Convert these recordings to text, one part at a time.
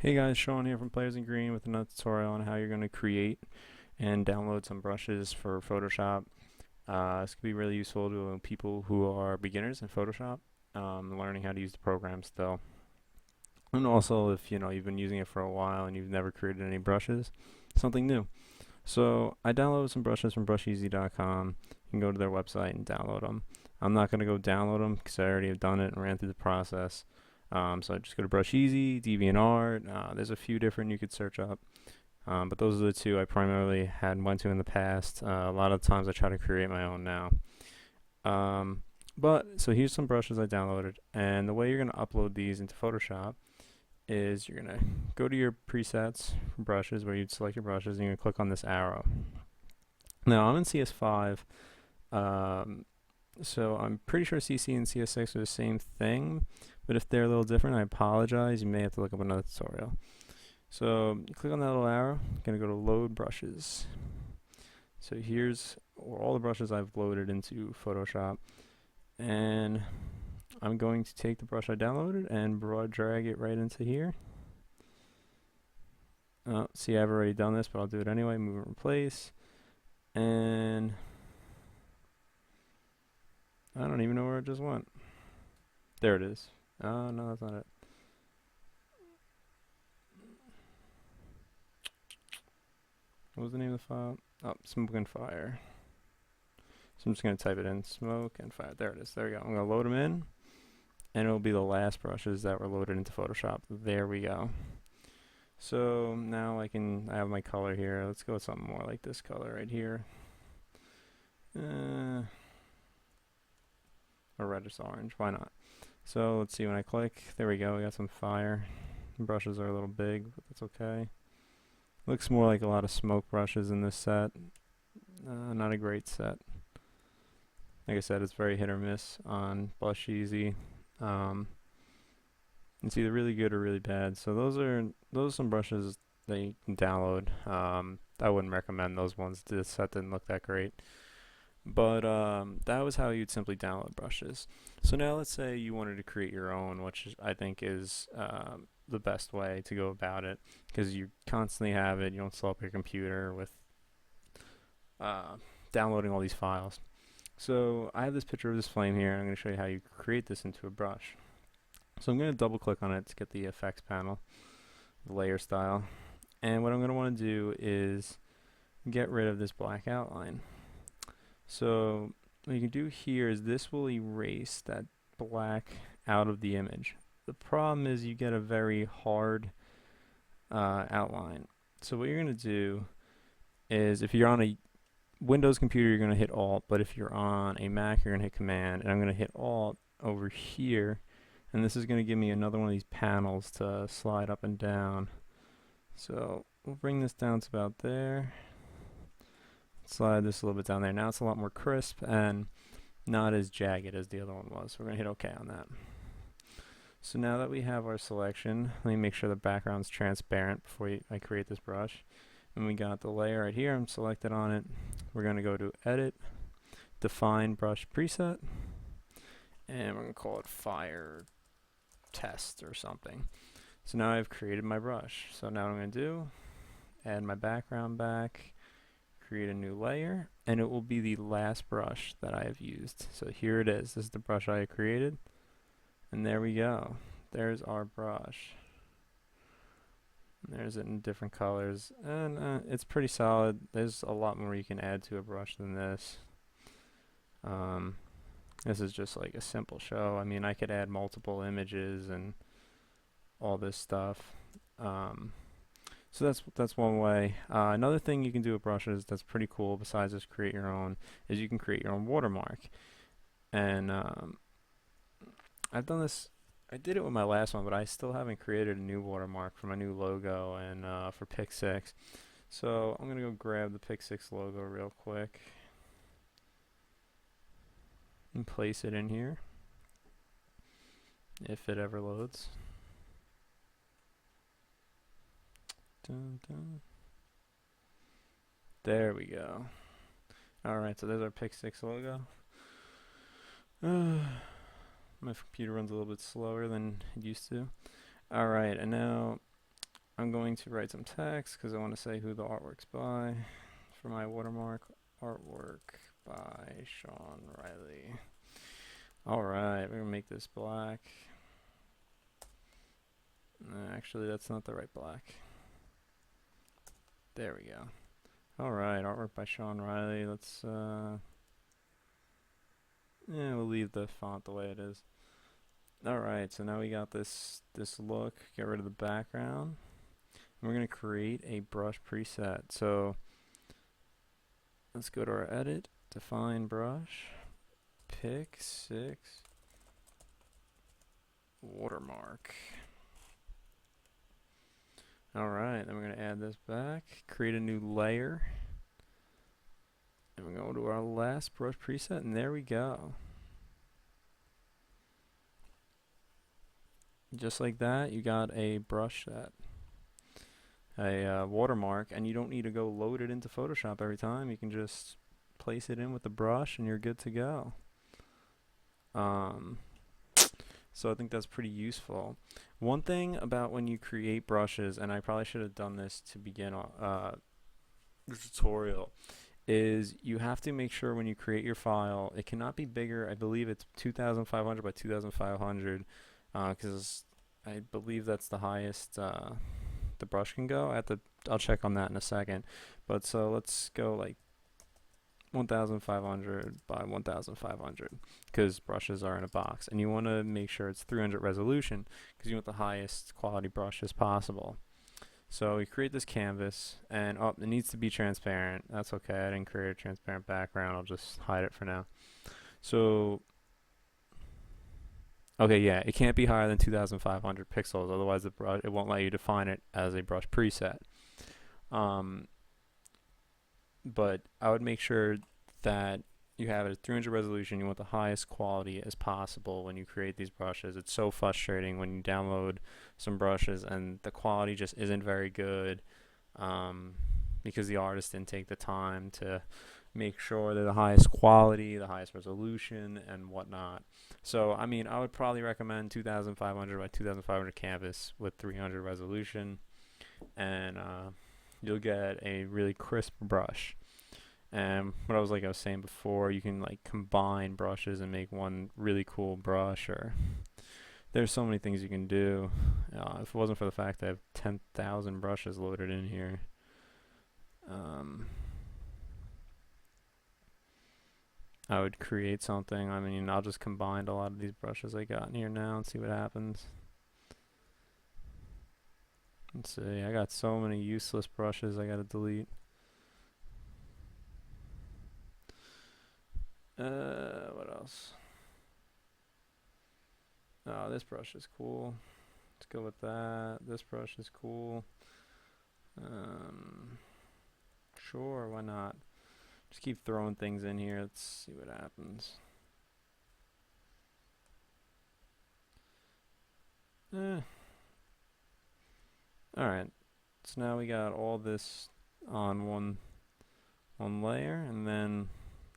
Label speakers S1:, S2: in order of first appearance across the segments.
S1: Hey guys, Sean here from Playersingreen with another tutorial on how you're going to create and download some brushes for Photoshop. This could be really useful to people who are beginners in Photoshop, learning how to use the program still. And also if you've been using it for a while and you've never created any brushes, something new. So I downloaded some brushes from brusheezy.com. You can go to their website and download them. I'm not going to go download them because I already have done it and ran through the process. So I just go to Brusheezy, DeviantArt. There's a few different you could search up, but those are the two I primarily had went to in the past. A lot of times I try to create my own now. So here's some brushes I downloaded, and the way you're going to upload these into Photoshop is you're going to go to your presets for brushes where you'd select your brushes, and you're going to click on this arrow. Now I'm in CS5. So I'm pretty sure CC and CS6 are the same thing, but if they're a little different, I apologize. You may have to look up another tutorial. So click on that little arrow. I'm going to go to load brushes. So here's all the brushes I've loaded into Photoshop, and I'm going to take the brush I downloaded and drag it right into here. See, I've already done this, but I'll do it anyway. Move and replace, and I don't even know where it just went. There it is. Oh, no, that's not it. What was the name of the file? Oh, Smoke and Fire. So I'm just going to type it in, Smoke and Fire. There it is. There we go. I'm going to load them in, and it'll be the last brushes that were loaded into Photoshop. There we go. So now I have my color here. Let's go with something more like this color right here. Or reddish orange. Why not? So let's see, when I click, there we go. We got some fire. The brushes are a little big, but that's okay. Looks more like a lot of smoke brushes in this set. Not a great set. Like I said, it's very hit or miss on Brusheezy. It's either really good or really bad. So those are some brushes that you can download. I wouldn't recommend those ones. This set didn't look that great. But that was how you'd simply download brushes. So now let's say you wanted to create your own, which I think is the best way to go about it, because you constantly have it. You don't slow up your computer with downloading all these files. So I have this picture of this flame here, and I'm going to show you how you create this into a brush. So I'm going to double click on it to get the effects panel, the layer style. And what I'm going to want to do is get rid of this black outline. So what you can do here is this will erase that black out of the image. The problem is you get a very hard outline. So what you're going to do is, if you're on a Windows computer, you're going to hit Alt, but if you're on a Mac, you're going to hit Command, and I'm going to hit Alt over here, and this is going to give me another one of these panels to slide up and down. So we'll bring this down to about there. Slide this a little bit down there. Now it's a lot more crisp and not as jagged as the other one was. So we're going to hit OK on that. So now that we have our selection, let me make sure the background's transparent before I create this brush. And we got the layer right here. I'm selected on it. We're going to go to Edit, Define Brush Preset, and we're going to call it Fire Test or something. So now I've created my brush. So now what I'm going to do, add my background back, create a new layer, and it will be the last brush that I have used. So here it is. This is the brush I created, and there we go. There's our brush. There's it in different colors, and it's pretty solid. There's a lot more you can add to a brush than this. This is just like a simple show. I mean, I could add multiple images and all this stuff. So that's one way. Another thing you can do with brushes that's pretty cool, besides just create your own, is you can create your own watermark. And I've done this. I did it with my last one, but I still haven't created a new watermark for my new logo and for Pick 6. So I'm gonna go grab the Pick 6 logo real quick and place it in here, if it ever loads. Dun, dun. There we go. Alright, so there's our Pick 6 logo. My computer runs a little bit slower than it used to. Alright, and now I'm going to write some text because I want to say who the artwork's by for my watermark. Artwork by Sean Riley. Alright, we're going to make this black. Actually, that's not the right black. There we go. Alright, artwork by Sean Riley. Let's, we'll leave the font the way it is. Alright, so now we got this look. Get rid of the background. And we're going to create a brush preset. So let's go to our edit, define brush, pick 6, watermark. Alright, then we're going to add this back, create a new layer, and we're going to go to our last brush preset, and there we go. Just like that, you got a brush set, a watermark, and you don't need to go load it into Photoshop every time. You can just place it in with the brush and you're good to go. So I think that's pretty useful. One thing about when you create brushes, and I probably should have done this to begin the tutorial, is you have to make sure when you create your file, it cannot be bigger. I believe it's 2500 by 2500, because I believe that's the highest the brush can go. I'll check on that in a second. But so let's go like 1500 by 1500 because brushes are in a box, and you want to make sure it's 300 resolution because you want the highest quality brushes possible. So we create this canvas, and it needs to be transparent. That's okay, I didn't create a transparent background, I'll just hide it for now. So okay, yeah, it can't be higher than 2500 pixels, otherwise the brush, it won't let you define it as a brush preset. But I would make sure that you have it at 300 resolution. You want the highest quality as possible when you create these brushes. It's so frustrating when you download some brushes and the quality just isn't very good, because the artist didn't take the time to make sure they're the highest quality, the highest resolution, and whatnot. So, I mean, I would probably recommend 2500 by 2500 canvas with 300 resolution, and you'll get a really crisp brush. And what I was saying before, you can like combine brushes and make one really cool brush, or there's so many things you can do. If it wasn't for the fact that I have 10,000 brushes loaded in here, I would create something. I mean, I'll just combine a lot of these brushes I got in here now and see what happens. Let's see, I got so many useless brushes I gotta delete. What else? Oh, this brush is cool. Let's go with that. This brush is cool. Sure, why not? Just keep throwing things in here. Let's see what happens. Alright, so now we got all this on one layer, and then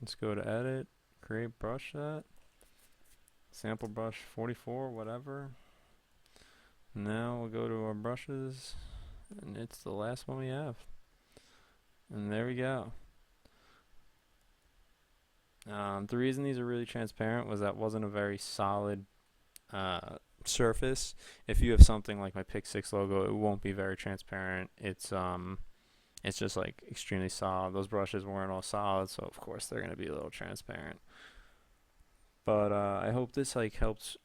S1: let's go to edit, create brush set, sample brush 44, whatever. Now we'll go to our brushes, and it's the last one we have. And there we go. The reason these are really transparent was that wasn't a very solid surface. If you have something like my Pick 6 logo, it won't be very transparent. It's just like extremely solid. Those brushes weren't all solid, so of course they're going to be a little transparent. But I hope this like helps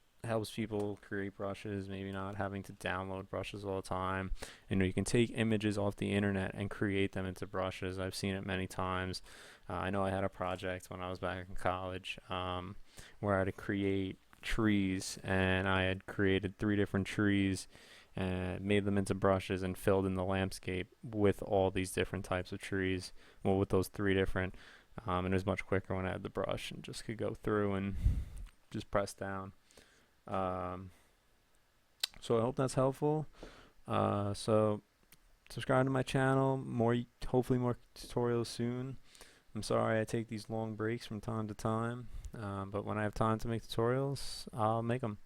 S1: people create brushes, maybe not having to download brushes all the time. You can take images off the internet and create them into brushes. I've seen it many times. I know I had a project when I was back in college where I had to create trees, and I had created 3 different trees and made them into brushes and filled in the landscape with all these different types of trees, well, with those 3 different, and it was much quicker when I had the brush and just could go through and just press down. So I hope that's helpful. So subscribe to my channel, hopefully more tutorials soon. I'm sorry I take these long breaks from time to time, but when I have time to make tutorials, I'll make them.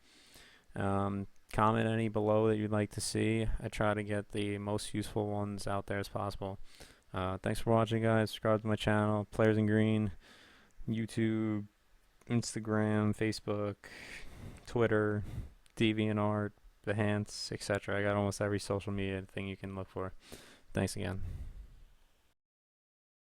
S1: comment any below that you'd like to see. I try to get the most useful ones out there as possible. Thanks for watching, guys. Subscribe to my channel, Playersingreen, YouTube, Instagram, Facebook, Twitter, DeviantArt, Behance, etc. I got almost every social media thing you can look for. Thanks again.